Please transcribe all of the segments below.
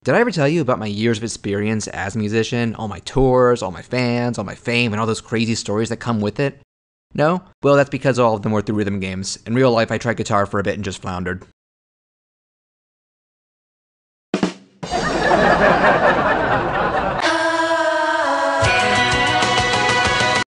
Did I ever tell you about my years of experience as a musician, all my tours, all my fans, all my fame, and all those crazy stories that come with it? No? Well, that's because all of them were through rhythm games. In real life, I tried guitar for a bit and just floundered.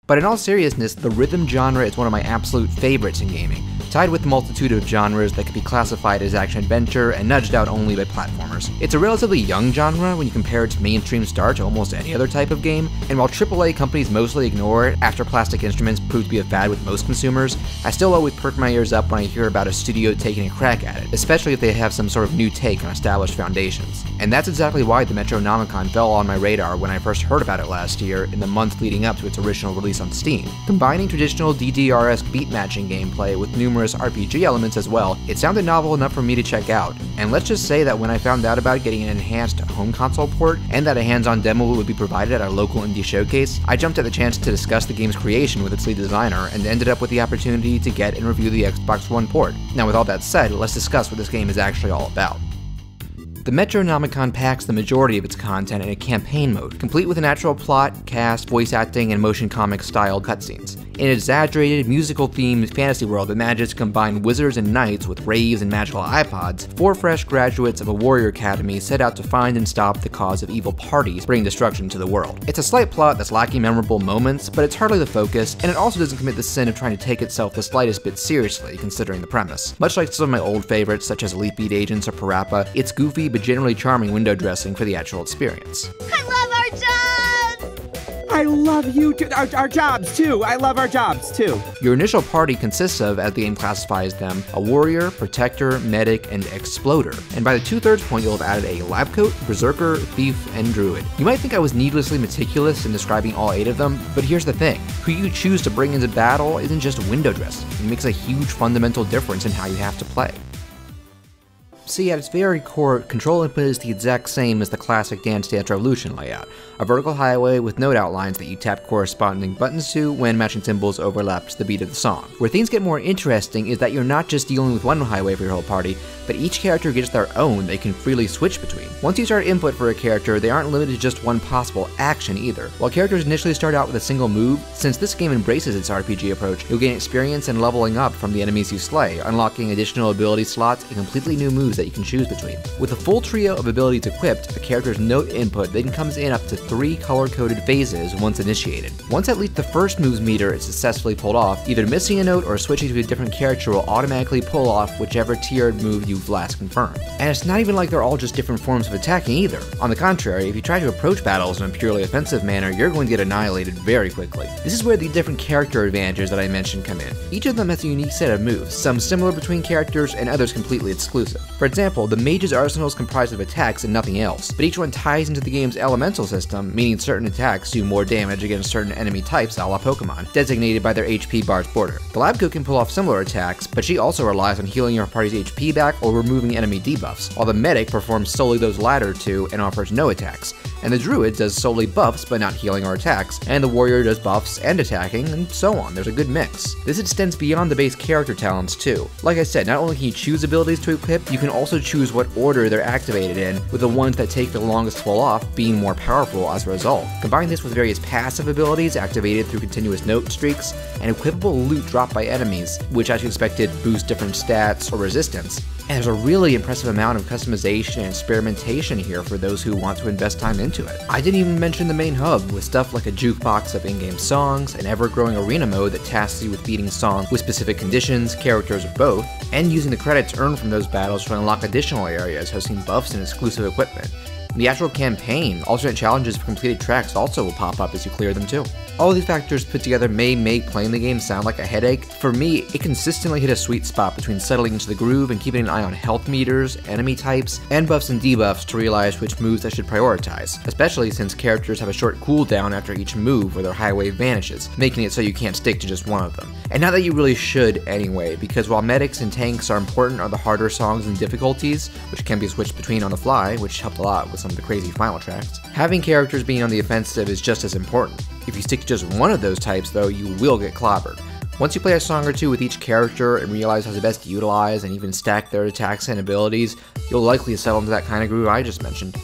But in all seriousness, the rhythm genre is one of my absolute favorites in gaming, tied with the multitude of genres that could be classified as action-adventure and nudged out only by platformers. It's a relatively young genre when you compare its mainstream start to almost any other type of game, and while AAA companies mostly ignore it after Plastic Instruments proved to be a fad with most consumers, I still always perk my ears up when I hear about a studio taking a crack at it, especially if they have some sort of new take on established foundations. And that's exactly why the Metronomicon fell on my radar when I first heard about it last year in the month leading up to its original release on Steam. Combining traditional DDR-esque beat matching gameplay with numerous RPG elements as well, it sounded novel enough for me to check out. And let's just say that when I found out about getting an enhanced home console port and that a hands-on demo would be provided at our local indie showcase, I jumped at the chance to discuss the game's creation with its lead designer and ended up with the opportunity to get and review the Xbox One port. Now with all that said, let's discuss what this game is actually all about. The Metronomicon packs the majority of its content in a campaign mode, complete with a natural plot, cast, voice acting, and motion comic style cutscenes. In an exaggerated, musical-themed fantasy world that manages to combine wizards and knights with raves and magical iPods, 4 fresh graduates of a warrior academy set out to find and stop the cause of evil parties bringing destruction to the world. It's a slight plot that's lacking memorable moments, but it's hardly the focus, and it also doesn't commit the sin of trying to take itself the slightest bit seriously, considering the premise. Much like some of my old favorites such as Elite Beat Agents or Parappa, it's goofy but generally charming window dressing for the actual experience. I love our jobs! I love you too. Our jobs too. I love our jobs too. Your initial party consists of, as the game classifies them, a warrior, protector, medic, and exploder. And by the 2/3 point you'll have added a lab coat, berserker, thief, and druid. You might think I was needlessly meticulous in describing all 8 of them, but here's the thing. Who you choose to bring into battle isn't just window dressing. It makes a huge fundamental difference in how you have to play. See, at its very core, control input is the exact same as the classic Dance Dance Revolution layout, a vertical highway with note outlines that you tap corresponding buttons to when matching cymbals overlap to the beat of the song. Where things get more interesting is that you're not just dealing with one highway for your whole party, but each character gets their own they can freely switch between. Once you start input for a character, they aren't limited to just one possible action either. While characters initially start out with a single move, since this game embraces its RPG approach, you'll gain experience and leveling up from the enemies you slay, unlocking additional ability slots and completely new moves that you can choose between. With a full trio of abilities equipped, a character's note input then comes in up to 3 color-coded phases once initiated. Once at least the first move's meter is successfully pulled off, either missing a note or switching to a different character will automatically pull off whichever tiered move you've last confirmed. And it's not even like they're all just different forms of attacking either. On the contrary, if you try to approach battles in a purely offensive manner, you're going to get annihilated very quickly. This is where the different character advantages that I mentioned come in. Each of them has a unique set of moves, some similar between characters and others completely exclusive. For example, the mage's arsenal is comprised of attacks and nothing else, but each one ties into the game's elemental system, meaning certain attacks do more damage against certain enemy types a la Pokemon, designated by their HP bar's border. The lab coat can pull off similar attacks, but she also relies on healing your party's HP back or removing enemy debuffs, while the medic performs solely those latter two and offers no attacks, and the druid does solely buffs but not healing or attacks, and the warrior does buffs and attacking, and so on. There's a good mix. This extends beyond the base character talents too. Like I said, not only can you choose abilities to equip, you can also choose what order they're activated in, with the ones that take the longest to pull off being more powerful as a result. Combine this with various passive abilities activated through continuous note streaks, and equipable loot dropped by enemies, which as you expected boost different stats or resistance. And there's a really impressive amount of customization and experimentation here for those who want to invest time into it. I didn't even mention the main hub, with stuff like a jukebox of in-game songs, an ever-growing arena mode that tasks you with beating songs with specific conditions, characters, or both, and using the credits earned from those battles to unlock additional areas hosting buffs and exclusive equipment. The actual campaign, alternate challenges for completed tracks also will pop up as you clear them too. All of these factors put together may make playing the game sound like a headache. For me, it consistently hit a sweet spot between settling into the groove and keeping an eye on health meters, enemy types, and buffs and debuffs to realize which moves I should prioritize, especially since characters have a short cooldown after each move where their high wave vanishes, making it so you can't stick to just one of them. And not that you really should anyway, because while medics and tanks are important on the harder songs and difficulties, which can be switched between on the fly, which helped a lot with some of the crazy final tracks, having characters being on the offensive is just as important. If you stick to just one of those types though, you will get clobbered. Once you play a song or two with each character and realize how to best utilize and even stack their attacks and abilities, you'll likely settle into that kind of groove I just mentioned.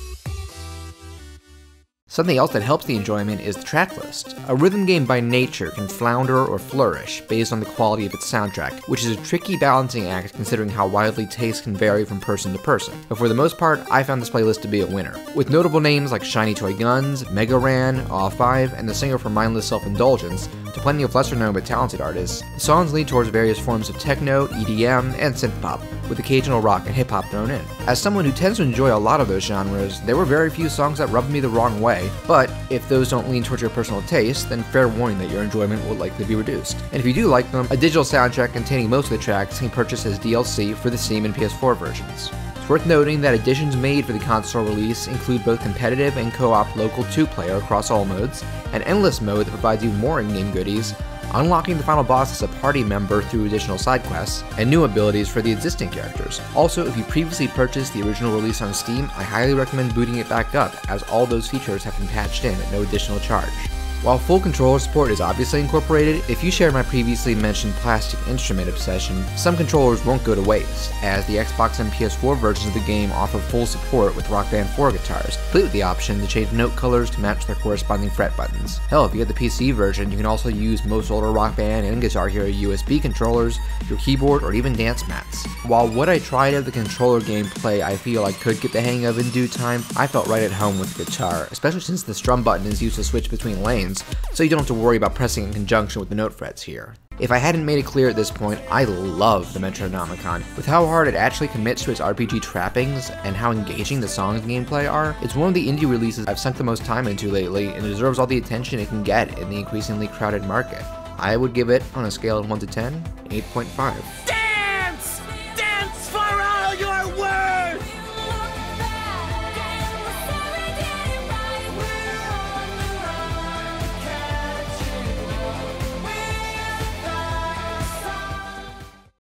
Something else that helps the enjoyment is the track list. A rhythm game by nature can flounder or flourish based on the quality of its soundtrack, which is a tricky balancing act considering how widely tastes can vary from person to person. But for the most part, I found this playlist to be a winner. With notable names like Shiny Toy Guns, Mega Ran, Aw5, and the singer for Mindless Self-Indulgence, to plenty of lesser known but talented artists, the songs lead towards various forms of techno, EDM, and synthpop, with occasional rock and hip-hop thrown in. As someone who tends to enjoy a lot of those genres, there were very few songs that rubbed me the wrong way, but if those don't lean towards your personal taste, then fair warning that your enjoyment will likely be reduced. And if you do like them, a digital soundtrack containing most of the tracks can be purchased as DLC for the Steam and PS4 versions. It's worth noting that editions made for the console release include both competitive and co-op local 2-player across all modes, an endless mode that provides you more in-game goodies, unlocking the final boss as a party member through additional side quests, and new abilities for the existing characters. Also, if you previously purchased the original release on Steam, I highly recommend booting it back up, as all those features have been patched in at no additional charge. While full controller support is obviously incorporated, if you share my previously mentioned plastic instrument obsession, some controllers won't go to waste, as the Xbox and PS4 versions of the game offer full support with Rock Band 4 guitars, complete with the option to change note colors to match their corresponding fret buttons. Hell, if you get the PC version, you can also use most older Rock Band and Guitar Hero USB controllers, your keyboard, or even dance mats. While what I tried of the controller gameplay I feel I could get the hang of in due time, I felt right at home with the guitar, especially since the strum button is used to switch between lanes, so you don't have to worry about pressing in conjunction with the note frets here. If I hadn't made it clear at this point, I love the Metronomicon. With how hard it actually commits to its RPG trappings and how engaging the songs and gameplay are, it's one of the indie releases I've sunk the most time into lately and deserves all the attention it can get in the increasingly crowded market. I would give it, on a scale of 1 to 10, 8.5.